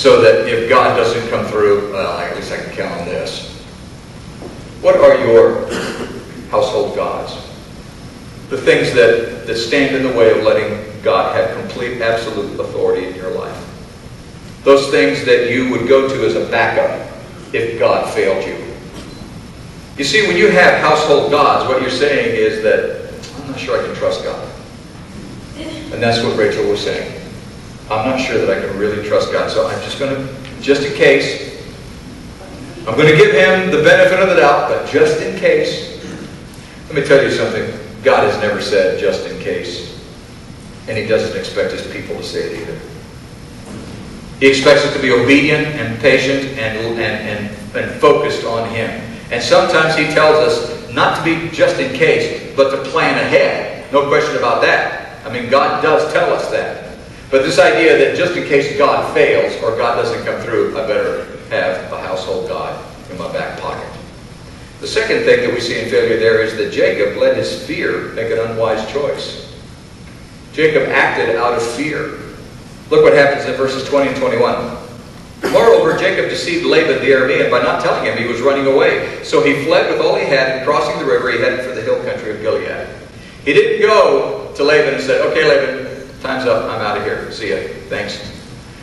so that if God doesn't come through, well, at least I can count on this. What are your household gods? The things that stand in the way of letting God have complete, absolute authority in your life. Those things that you would go to as a backup if God failed you. You see, when you have household gods, what you're saying is that, I'm not sure I can trust God. And that's what Rachel was saying. I'm not sure that I can really trust God, so I'm just going to, just in case, I'm going to give him the benefit of the doubt, but just in case. Let me tell you something. God has never said just in case. And he doesn't expect his people to say it either. He expects us to be obedient and patient and focused on him. And sometimes he tells us not to be just in case, but to plan ahead. No question about that. I mean, God does tell us that. But this idea that just in case God fails or God doesn't come through, I better have a household God in my back pocket. The second thing that we see in failure there is that Jacob let his fear make an unwise choice. Jacob acted out of fear. Look what happens in verses 20 and 21. Moreover, Jacob deceived Laban the Aramean by not telling him he was running away. So he fled with all he had, and crossing the river, he headed for the hill country of Gilead. He didn't go to Laban and said, okay, Laban, time's up. I'm out of here. See ya. Thanks.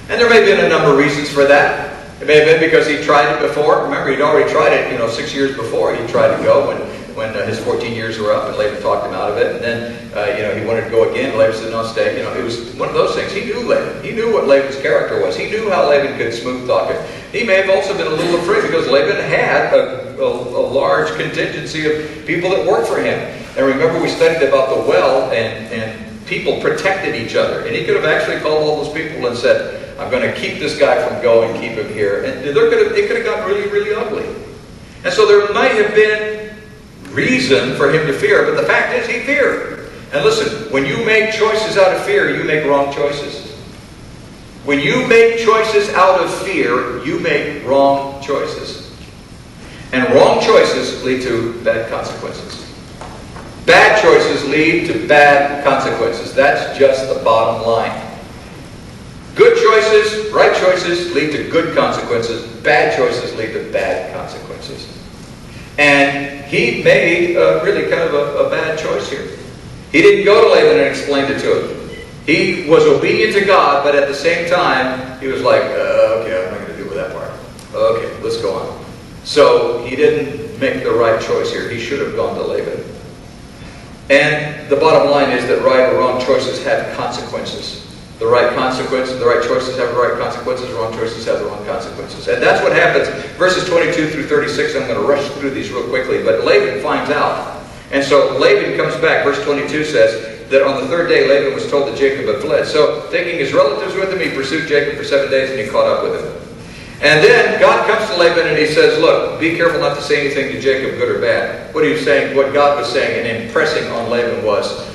And there may have been a number of reasons for that. It may have been because he tried it before. Remember, he'd already tried it, 6 years before. He tried to go when his 14 years were up, and Laban talked him out of it. And then, he wanted to go again. Laban said, no, stay. It was one of those things. He knew Laban. He knew what Laban's character was. He knew how Laban could smooth talk it. He may have also been a little afraid because Laban had a large contingency of people that worked for him. And remember, we studied about the well, and people protected each other. And he could have actually called all those people and said, I'm going to keep this guy from going, keep him here. And it could have gotten really, really ugly. And so there might have been reason for him to fear, but the fact is he feared. And listen, when you make choices out of fear, you make wrong choices. When you make choices out of fear, you make wrong choices. And wrong choices lead to bad consequences. Bad choices lead to bad consequences. That's just the bottom line. Good choices, right choices lead to good consequences. Bad choices lead to bad consequences. And he made really kind of a bad choice here. He didn't go to Laban and explain it to him. He was obedient to God, but at the same time, he was like, okay, I'm not going to deal with that part. Okay, let's go on. So he didn't make the right choice here. He should have gone to Laban. And the bottom line is that right or wrong choices have consequences. The right consequences, the right choices have the right consequences, the wrong choices have the wrong consequences. And that's what happens. Verses 22 through 36, I'm going to rush through these real quickly, but Laban finds out. And so Laban comes back. Verse 22 says that on the third day Laban was told that Jacob had fled. So taking his relatives with him, he pursued Jacob for 7 days and he caught up with him. And then God comes to Laban and he says, look, be careful not to say anything to Jacob, good or bad. What he was saying, what God was saying and impressing on Laban was,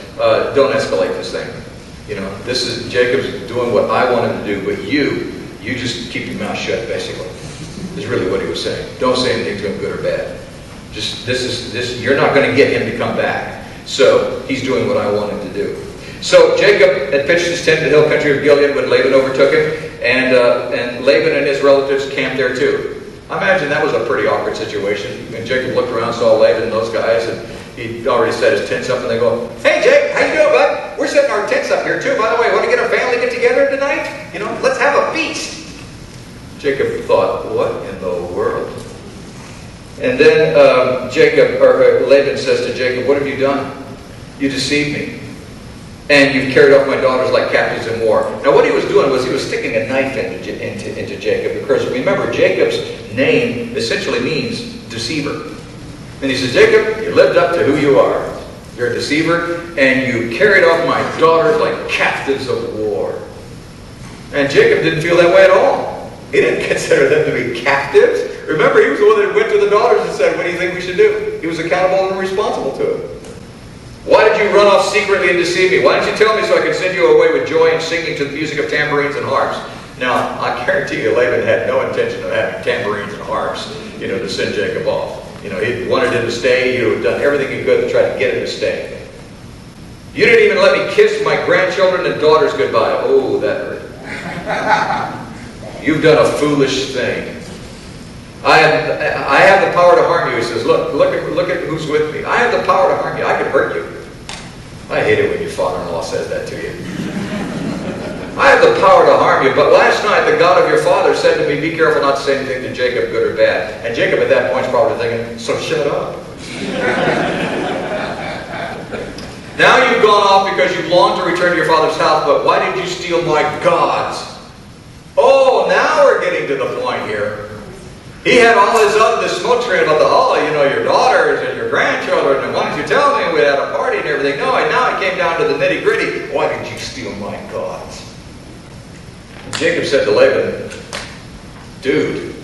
don't escalate this thing. This is Jacob's doing what I want him to do, but you just keep your mouth shut, basically, is really what he was saying. Don't say anything to him, good or bad. You're not going to get him to come back. So he's doing what I want him to do. So Jacob had pitched his tent in the hill country of Gilead when Laban overtook him, and Laban and his relatives camped there too. I imagine that was a pretty awkward situation. And Jacob looked around, saw Laban and those guys, and he'd already set his tents up, and they go, hey, Jake, how you doing, bud? We're setting our tents up here, too. By the way, want to get our family get-together tonight? Let's have a feast. Jacob thought, what in the world? And then Laban says to Jacob, what have you done? You deceived me. And you've carried off my daughters like captives in war. Now, what he was doing was he was sticking a knife into Jacob. Because remember, Jacob's name essentially means deceiver. And he says, Jacob, you lived up to who you are. You're a deceiver, and you carried off my daughters like captives of war. And Jacob didn't feel that way at all. He didn't consider them to be captives. Remember, he was the one that went to the daughters and said, what do you think we should do? He was accountable and responsible to it. Why did you run off secretly and deceive me? Why didn't you tell me so I could send you away with joy and singing to the music of tambourines and harps? Now, I guarantee you Laban had no intention of having tambourines and harps, to send Jacob off. He wanted him to stay. He would have done everything he could to try to get him to stay. You didn't even let me kiss my grandchildren and daughters goodbye. Oh, that hurt. you've done a foolish thing. I have the power to harm you. He says, look at who's with me. I have the power to harm you. I could hurt you. I hate it when your father-in-law says that to you. I have the power to harm you, but last night the God of your father said to me, be careful not to say anything to Jacob, good or bad. And Jacob at that point is probably thinking, so shut up. Now you've gone off because you long to return to your father's house, but why did you steal my gods? Oh, now we're getting to the point here. He had all this smoke screen about your daughters and your grandchildren, and why didn't you tell me we had a party and everything? No, and now it came down to the nitty gritty. Why did you steal my gods? And Jacob said to Laban, dude,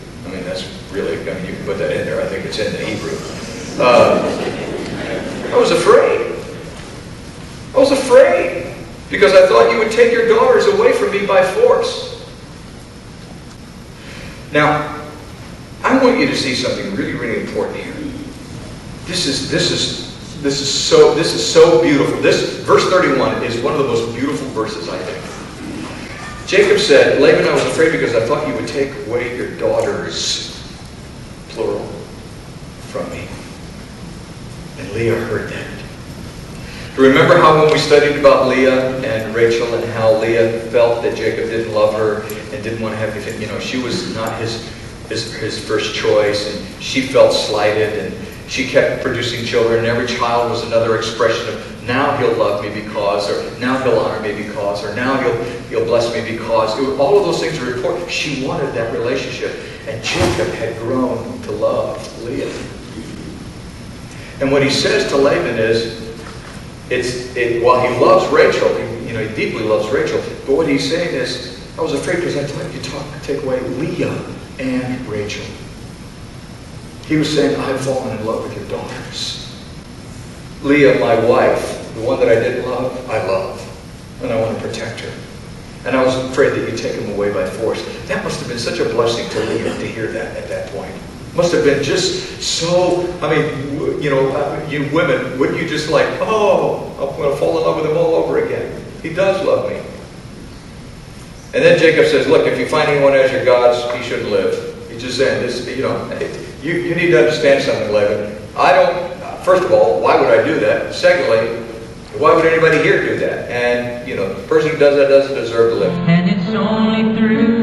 that's really, you can put that in there. I think it's in the Hebrew. I was afraid. I was afraid because I thought you would take your daughters away from me by force. Now, I want you to see something really, really important here. This is so beautiful. This verse 31 is one of the most beautiful verses, I think. Jacob said, Laban, I was afraid because I thought you would take away your daughters, plural, from me. And Leah heard that. Remember how when we studied about Leah and Rachel and how Leah felt that Jacob didn't love her and didn't want to have anything, she was not his first choice, and she felt slighted, and she kept producing children, and every child was another expression of, now he'll love me because, or now he'll honor me because, or now he'll bless me because. All of those things were important. She wanted that relationship, and Jacob had grown to love Leah. And what he says to Laban is, while he loves Rachel, he deeply loves Rachel, but what he's saying is, I was afraid because I thought you'd take away Leah and Rachel. He was saying, I've fallen in love with your daughters. Leah, my wife, the one that I didn't love, I love. And I want to protect her. And I was afraid that you'd take them away by force. That must have been such a blessing to Leah to hear that at that point. Must have been just so, you women, wouldn't you just like, oh, I'm going to fall in love with him all over again. He does love me. And then Jacob says, look, if you find anyone as your gods, he shouldn't live. He's just saying this, you need to understand something, Laban. First of all, why would I do that? Secondly, why would anybody here do that? And, the person who does that doesn't deserve to live. And it's only through